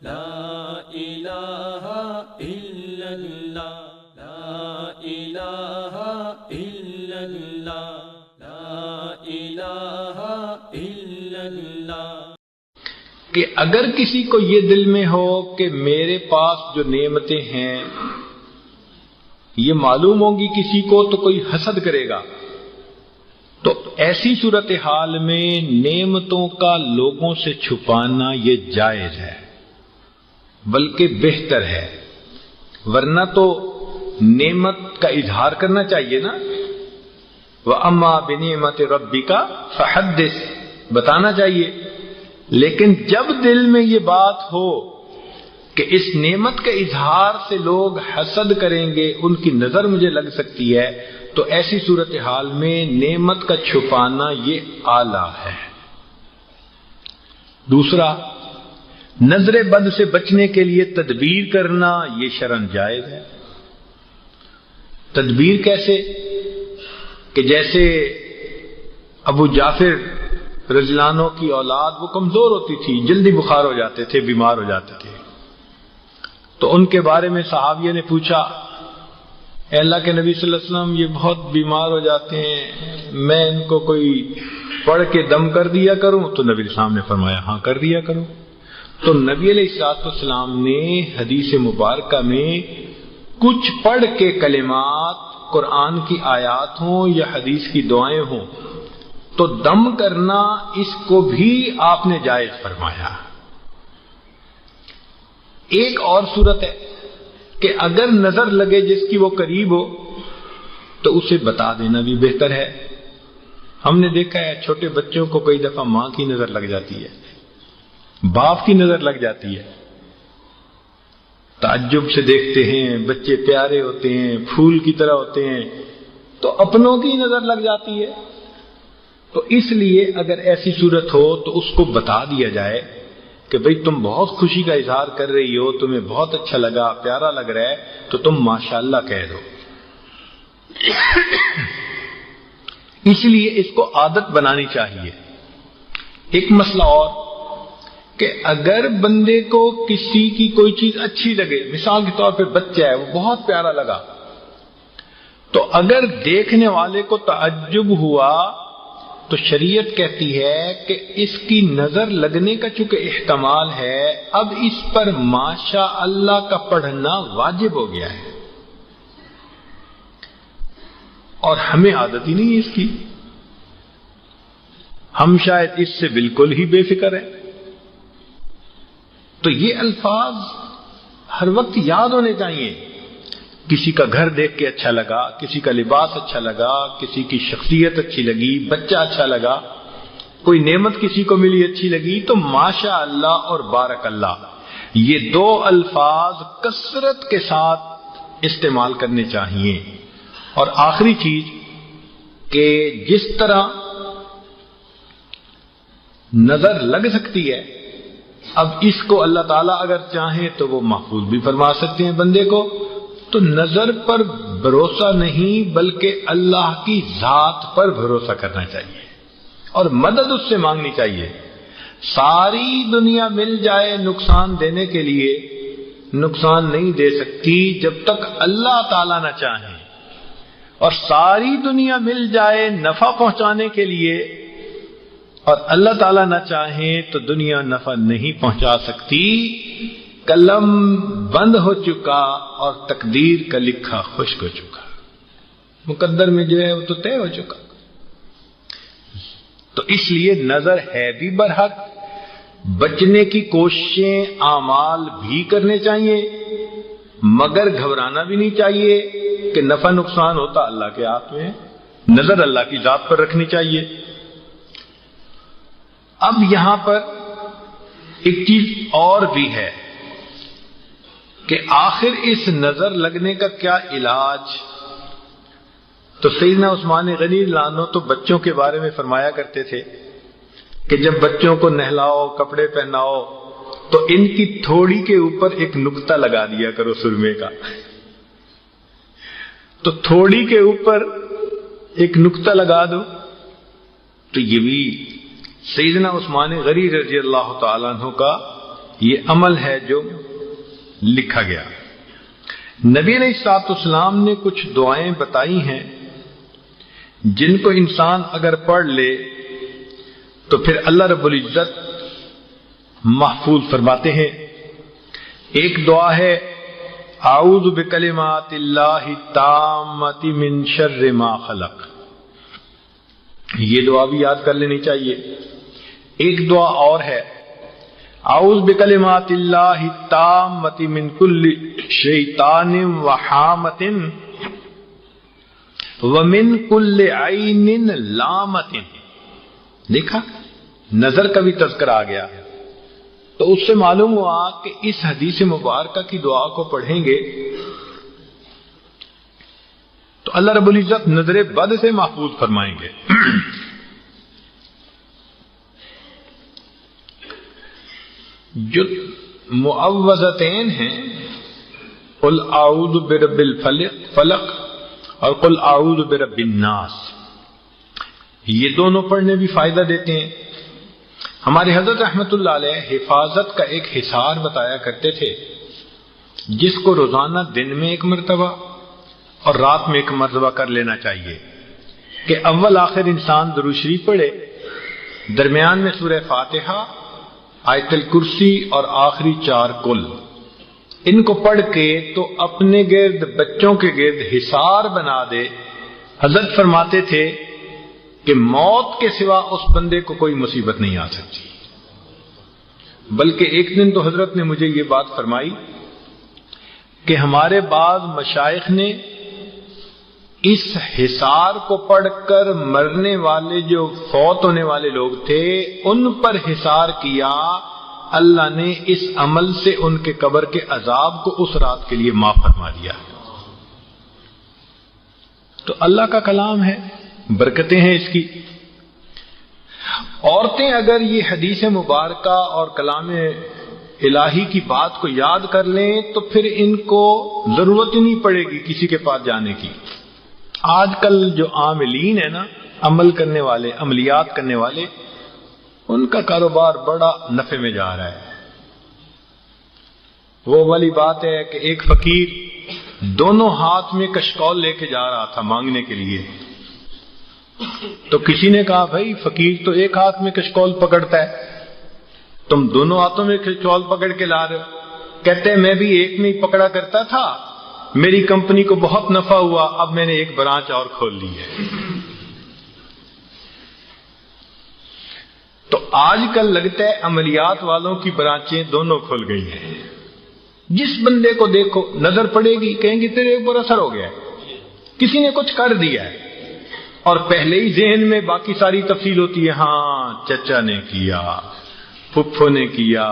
لا الہ الا اللہ، لا الہ الا اللہ، لا الہ الا اللہ۔ کہ اگر کسی کو یہ دل میں ہو کہ میرے پاس جو نعمتیں ہیں یہ معلوم ہوگی کسی کو تو کوئی حسد کرے گا، تو ایسی صورتحال میں نعمتوں کا لوگوں سے چھپانا یہ جائز ہے، بلکہ بہتر ہے۔ ورنہ تو نعمت کا اظہار کرنا چاہیے نا، وَأَمَّا بِنِعْمَةِ رَبِّكَ فَحَدِّثْ، بتانا چاہیے۔ لیکن جب دل میں یہ بات ہو کہ اس نعمت کے اظہار سے لوگ حسد کریں گے، ان کی نظر مجھے لگ سکتی ہے، تو ایسی صورتحال میں نعمت کا چھپانا یہ اعلیٰ ہے۔ دوسرا، نظر بد سے بچنے کے لیے تدبیر کرنا یہ شرعاً جائز ہے۔ تدبیر کیسے؟ کہ جیسے ابو جعفر رضی اللہ عنہ کی اولاد وہ کمزور ہوتی تھی، جلدی بخار ہو جاتے تھے، بیمار ہو جاتے تھے، تو ان کے بارے میں صحابیہ نے پوچھا، اے اللہ کے نبی صلی اللہ علیہ وسلم یہ بہت بیمار ہو جاتے ہیں، میں ان کو کوئی پڑھ کے دم کر دیا کروں؟ تو نبی علیہ السلام نے فرمایا ہاں کر دیا کرو۔ تو نبی علیہ السلام نے حدیث مبارکہ میں کچھ پڑھ کے کلمات، قرآن کی آیات ہوں یا حدیث کی دعائیں ہوں، تو دم کرنا اس کو بھی آپ نے جائز فرمایا۔ ایک اور صورت ہے کہ اگر نظر لگے جس کی وہ قریب ہو تو اسے بتا دینا بھی بہتر ہے۔ ہم نے دیکھا ہے چھوٹے بچوں کو کئی دفعہ ماں کی نظر لگ جاتی ہے، باپ کی نظر لگ جاتی ہے، تعجب سے دیکھتے ہیں، بچے پیارے ہوتے ہیں، پھول کی طرح ہوتے ہیں، تو اپنوں کی نظر لگ جاتی ہے۔ تو اس لیے اگر ایسی صورت ہو تو اس کو بتا دیا جائے کہ بھئی تم بہت خوشی کا اظہار کر رہی ہو، تمہیں بہت اچھا لگا، پیارا لگ رہا ہے، تو تم ماشاءاللہ کہہ دو۔ اس لیے اس کو عادت بنانی چاہیے۔ ایک مسئلہ اور کہ اگر بندے کو کسی کی کوئی چیز اچھی لگے، مثال کے طور پہ بچہ ہے وہ بہت پیارا لگا، تو اگر دیکھنے والے کو تعجب ہوا تو شریعت کہتی ہے کہ اس کی نظر لگنے کا چونکہ احتمال ہے، اب اس پر ماشاء اللہ کا پڑھنا واجب ہو گیا ہے، اور ہمیں عادت ہی نہیں ہے اس کی، ہم شاید اس سے بالکل ہی بے فکر ہیں۔ تو یہ الفاظ ہر وقت یاد ہونے چاہیے۔ کسی کا گھر دیکھ کے اچھا لگا، کسی کا لباس اچھا لگا، کسی کی شخصیت اچھی لگی، بچہ اچھا لگا، کوئی نعمت کسی کو ملی اچھی لگی، تو ماشاء اللہ اور بارک اللہ، یہ دو الفاظ کثرت کے ساتھ استعمال کرنے چاہیے۔ اور آخری چیز کہ جس طرح نظر لگ سکتی ہے، اب اس کو اللہ تعالیٰ اگر چاہیں تو وہ محفوظ بھی فرما سکتے ہیں بندے کو، تو نظر پر بھروسہ نہیں بلکہ اللہ کی ذات پر بھروسہ کرنا چاہیے اور مدد اس سے مانگنی چاہیے۔ ساری دنیا مل جائے نقصان دینے کے لیے، نقصان نہیں دے سکتی جب تک اللہ تعالیٰ نہ چاہے، اور ساری دنیا مل جائے نفع پہنچانے کے لیے اور اللہ تعالیٰ نہ چاہے تو دنیا نفع نہیں پہنچا سکتی۔ قلم بند ہو چکا اور تقدیر کا لکھا خشک ہو چکا، مقدر میں جو ہے وہ تو طے ہو چکا۔ تو اس لیے نظر ہے بھی برحق، بچنے کی کوششیں اعمال بھی کرنے چاہیے، مگر گھبرانا بھی نہیں چاہیے کہ نفع نقصان ہوتا اللہ کے ہاتھ میں ہے، نظر اللہ کی ذات پر رکھنی چاہیے۔ اب یہاں پر ایک چیز اور بھی ہے کہ آخر اس نظر لگنے کا کیا علاج؟ تو سیدنا عثمان غنی رضی اللہ عنہ تو بچوں کے بارے میں فرمایا کرتے تھے کہ جب بچوں کو نہلاؤ، کپڑے پہناؤ، تو ان کی تھوڑی کے اوپر ایک نقطہ لگا دیا کرو سرمے کا۔ تو تھوڑی کے اوپر ایک نقطہ لگا دو، تو یہ بھی سیدنا عثمان غنی رضی اللہ تعالیٰ عنہ کا یہ عمل ہے جو لکھا گیا۔ نبی علیہ الصلوۃ والسلام نے کچھ دعائیں بتائی ہیں جن کو انسان اگر پڑھ لے تو پھر اللہ رب العزت محفوظ فرماتے ہیں۔ ایک دعا ہے اعوذ بکلمات اللہ التامۃ من شر ما خلق، یہ دعا بھی یاد کر لینی چاہیے۔ ایک دعا اور ہے اعوذ بکلمات اللہ التامۃ من کل شیطان وحامۃ ومن کل عین لامۃ۔ دیکھا، نظر کا بھی تذکرہ آ گیا، تو اس سے معلوم ہوا کہ اس حدیث مبارکہ کی دعا کو پڑھیں گے تو اللہ رب العزت نظر بد سے محفوظ فرمائیں گے۔ جو معوذتین ہیں، قل اعوذ برب الفلق اور قل اعوذ برب الناس، یہ دونوں پڑھنے بھی فائدہ دیتے ہیں۔ ہمارے حضرت رحمت اللہ علیہ حفاظت کا ایک حصار بتایا کرتے تھے، جس کو روزانہ دن میں ایک مرتبہ اور رات میں ایک مرتبہ کر لینا چاہیے، کہ اول آخر انسان درود شریف پڑھے، درمیان میں سورہ فاتحہ، آیت الکرسی اور آخری 4 کل، ان کو پڑھ کے تو اپنے گرد، بچوں کے گرد حصار بنا دے۔ حضرت فرماتے تھے کہ موت کے سوا اس بندے کو کوئی مصیبت نہیں آ سکتی۔ بلکہ ایک دن تو حضرت نے مجھے یہ بات فرمائی کہ ہمارے بعض مشائخ نے اس حصار کو پڑھ کر مرنے والے، جو فوت ہونے والے لوگ تھے، ان پر حصار کیا، اللہ نے اس عمل سے ان کے قبر کے عذاب کو اس رات کے لیے معاف فرما دیا۔ تو اللہ کا کلام ہے، برکتیں ہیں اس کی۔ عورتیں اگر یہ حدیث مبارکہ اور کلام الہی کی بات کو یاد کر لیں تو پھر ان کو ضرورت ہی نہیں پڑے گی کسی کے پاس جانے کی۔ آج کل جو عاملین ہیں نا، عمل کرنے والے، عملیات کرنے والے، ان کا کاروبار بڑا نفع میں جا رہا ہے۔ وہ والی بات ہے کہ ایک فقیر دونوں ہاتھ میں کشکول لے کے جا رہا تھا مانگنے کے لیے، تو کسی نے کہا بھائی فقیر تو ایک ہاتھ میں کشکول پکڑتا ہے، تم دونوں ہاتھوں میں کشکول پکڑ کے لا رہے ہو۔ کہتے ہیں میں بھی ایک میں ہی پکڑا کرتا تھا، میری کمپنی کو بہت نفع ہوا، اب میں نے ایک برانچ اور کھول لی ہے۔ تو آج کل لگتا ہے عملیات والوں کی برانچیں دونوں کھل گئی ہیں۔ جس بندے کو دیکھو نظر پڑے گی، کہیں گے تیرے اوپر اثر ہو گیا ہے، کسی نے کچھ کر دیا ہے، اور پہلے ہی ذہن میں باقی ساری تفصیل ہوتی ہے، ہاں چچا نے کیا، پھپھو نے کیا،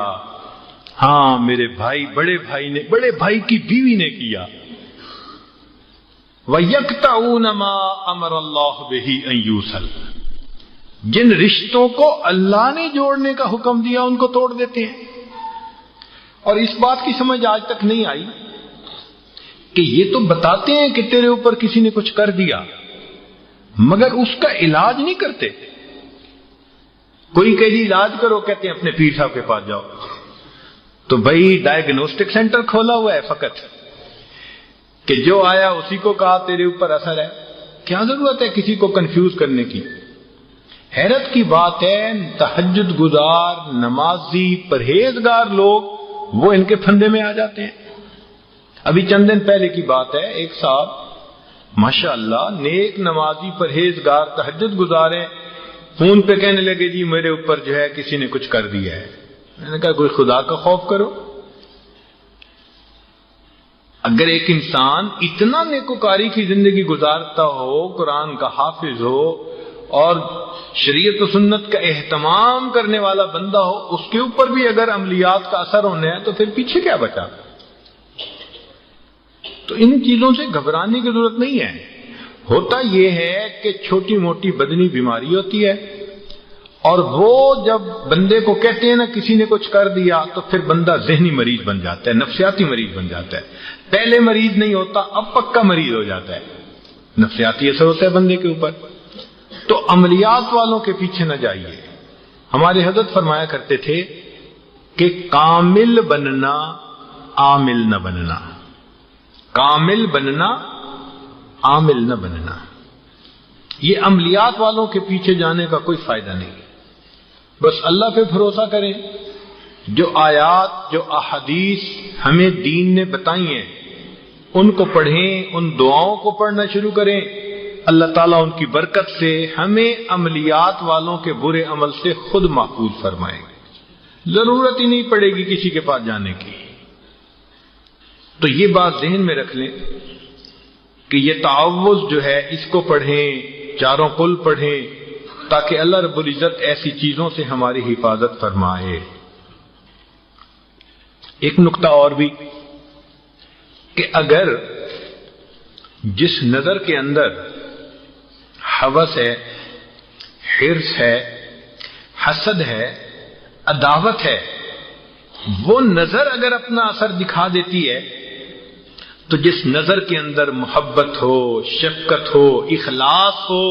ہاں میرے بھائی، بڑے بھائی نے، بڑے بھائی کی بیوی نے کیا۔ وَيَقْطَعُونَ مَا أَمَرَ اللَّهُ بِهِ أَن يُوصَلَ، جن رشتوں کو اللہ نے جوڑنے کا حکم دیا ان کو توڑ دیتے ہیں۔ اور اس بات کی سمجھ آج تک نہیں آئی کہ یہ تو بتاتے ہیں کہ تیرے اوپر کسی نے کچھ کر دیا، مگر اس کا علاج نہیں کرتے۔ کوئی کہ جی علاج کرو، کہتے ہیں اپنے پیر صاحب کے پاس جاؤ، تو بھائی ڈائگنوسٹک سینٹر کھولا ہوا ہے فقط، کہ جو آیا اسی کو کہا تیرے اوپر اثر ہے۔ کیا ضرورت ہے کسی کو کنفیوز کرنے کی؟ حیرت کی بات ہے، تہجد گزار، نمازی، پرہیزگار لوگ وہ ان کے پھندے میں آ جاتے ہیں۔ ابھی چند دن پہلے کی بات ہے، ایک صاحب ماشاءاللہ نیک نمازی، پرہیزگار، تہجد گزار ہیں، فون پہ کہنے لگے جی میرے اوپر جو ہے کسی نے کچھ کر دیا ہے۔ میں نے کہا کوئی خدا کا خوف کرو۔ اگر ایک انسان اتنا نیکوکاری کی زندگی گزارتا ہو، قرآن کا حافظ ہو اور شریعت و سنت کا اہتمام کرنے والا بندہ ہو، اس کے اوپر بھی اگر عملیات کا اثر ہونے ہے تو پھر پیچھے کیا بچا؟ تو ان چیزوں سے گھبرانے کی ضرورت نہیں ہے۔ ہوتا یہ ہے کہ چھوٹی موٹی بدنی بیماری ہوتی ہے، اور وہ جب بندے کو کہتے ہیں نا کسی نے کچھ کر دیا، تو پھر بندہ ذہنی مریض بن جاتا ہے، نفسیاتی مریض بن جاتا ہے۔ پہلے مریض نہیں ہوتا، اب پکا مریض ہو جاتا ہے، نفسیاتی اثر ہوتا ہے بندے کے اوپر۔ تو عملیات والوں کے پیچھے نہ جائیے۔ ہمارے حضرت فرمایا کرتے تھے کہ کامل بننا عامل نہ بننا، کامل بننا عامل نہ بننا، یہ عملیات والوں کے پیچھے جانے کا کوئی فائدہ نہیں۔ بس اللہ پہ بھروسہ کریں، جو آیات جو احادیث ہمیں دین نے بتائی ہیں ان کو پڑھیں، ان دعاؤں کو پڑھنا شروع کریں، اللہ تعالیٰ ان کی برکت سے ہمیں عملیات والوں کے برے عمل سے خود محفوظ فرمائیں گے، ضرورت ہی نہیں پڑے گی کسی کے پاس جانے کی۔ تو یہ بات ذہن میں رکھ لیں کہ یہ تعوذ جو ہے اس کو پڑھیں، چاروں کل پڑھیں، تاکہ اللہ رب العزت ایسی چیزوں سے ہماری حفاظت فرمائے۔ ایک نقطہ اور بھی کہ اگر جس نظر کے اندر ہوس ہے، حرص ہے، حسد ہے، عداوت ہے، وہ نظر اگر اپنا اثر دکھا دیتی ہے تو جس نظر کے اندر محبت ہو، شفقت ہو، اخلاص ہو،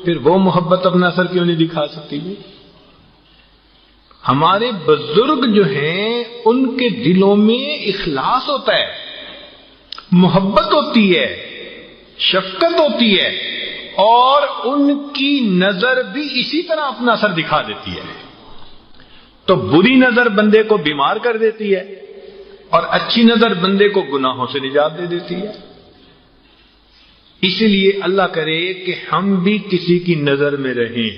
پھر وہ محبت اپنا اثر کیوں نہیں دکھا سکتی؟ ہمارے بزرگ جو ہیں ان کے دلوں میں اخلاص ہوتا ہے، محبت ہوتی ہے، شفقت ہوتی ہے، اور ان کی نظر بھی اسی طرح اپنا اثر دکھا دیتی ہے۔ تو بری نظر بندے کو بیمار کر دیتی ہے اور اچھی نظر بندے کو گناہوں سے نجات دے دیتی ہے۔ اسی لیے اللہ کرے کہ ہم بھی کسی کی نظر میں رہیں۔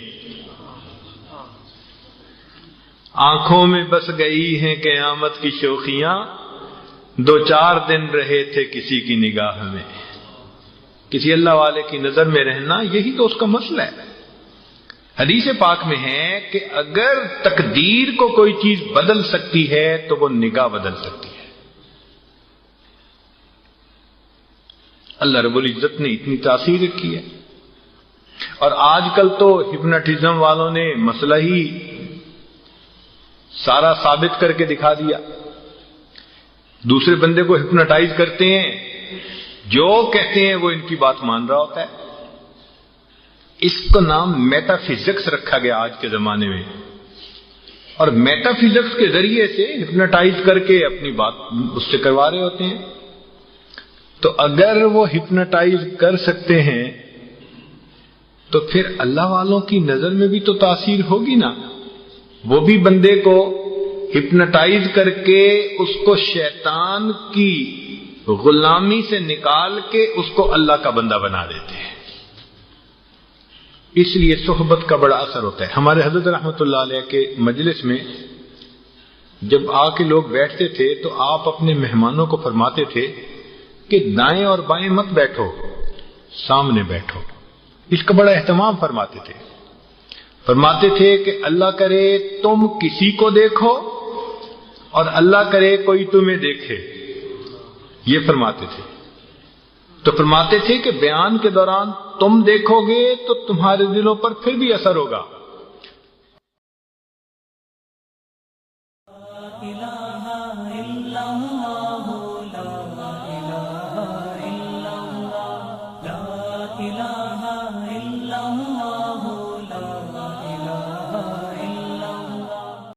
آنکھوں میں بس گئی ہیں قیامت کی شوخیاں، 2-4 دن رہے تھے کسی کی نگاہ میں۔ کسی اللہ والے کی نظر میں رہنا یہی تو اس کا مسئلہ ہے۔ حدیث پاک میں ہے کہ اگر تقدیر کو کوئی چیز بدل سکتی ہے تو وہ نگاہ بدل سکتی ہے۔ اللہ رب العزت نے اتنی تاثیر رکھی ہے، اور آج کل تو ہپناٹزم والوں نے مسئلہ ہی سارا ثابت کر کے دکھا دیا۔ دوسرے بندے کو ہپناٹائز کرتے ہیں، جو کہتے ہیں وہ ان کی بات مان رہا ہوتا ہے۔ اس کا نام میٹا فزکس رکھا گیا آج کے زمانے میں، اور میٹا فزکس کے ذریعے سے ہپناٹائز کر کے اپنی بات اس سے کروا رہے ہوتے ہیں۔ تو اگر وہ ہپناٹائز کر سکتے ہیں تو پھر اللہ والوں کی نظر میں بھی تو تاثیر ہوگی نا۔ وہ بھی بندے کو ہپناٹائز کر کے اس کو شیطان کی غلامی سے نکال کے اس کو اللہ کا بندہ بنا دیتے ہیں۔ اس لیے صحبت کا بڑا اثر ہوتا ہے۔ ہمارے حضرت رحمۃ اللہ علیہ کے مجلس میں جب آ کے لوگ بیٹھتے تھے تو آپ اپنے مہمانوں کو فرماتے تھے کہ دائیں اور بائیں مت بیٹھو، سامنے بیٹھو۔ اس کا بڑا اہتمام فرماتے تھے۔ فرماتے تھے کہ اللہ کرے تم کسی کو دیکھو اور اللہ کرے کوئی تمہیں دیکھے، یہ فرماتے تھے۔ تو فرماتے تھے کہ بیان کے دوران تم دیکھو گے تو تمہارے دلوں پر پھر بھی اثر ہوگا،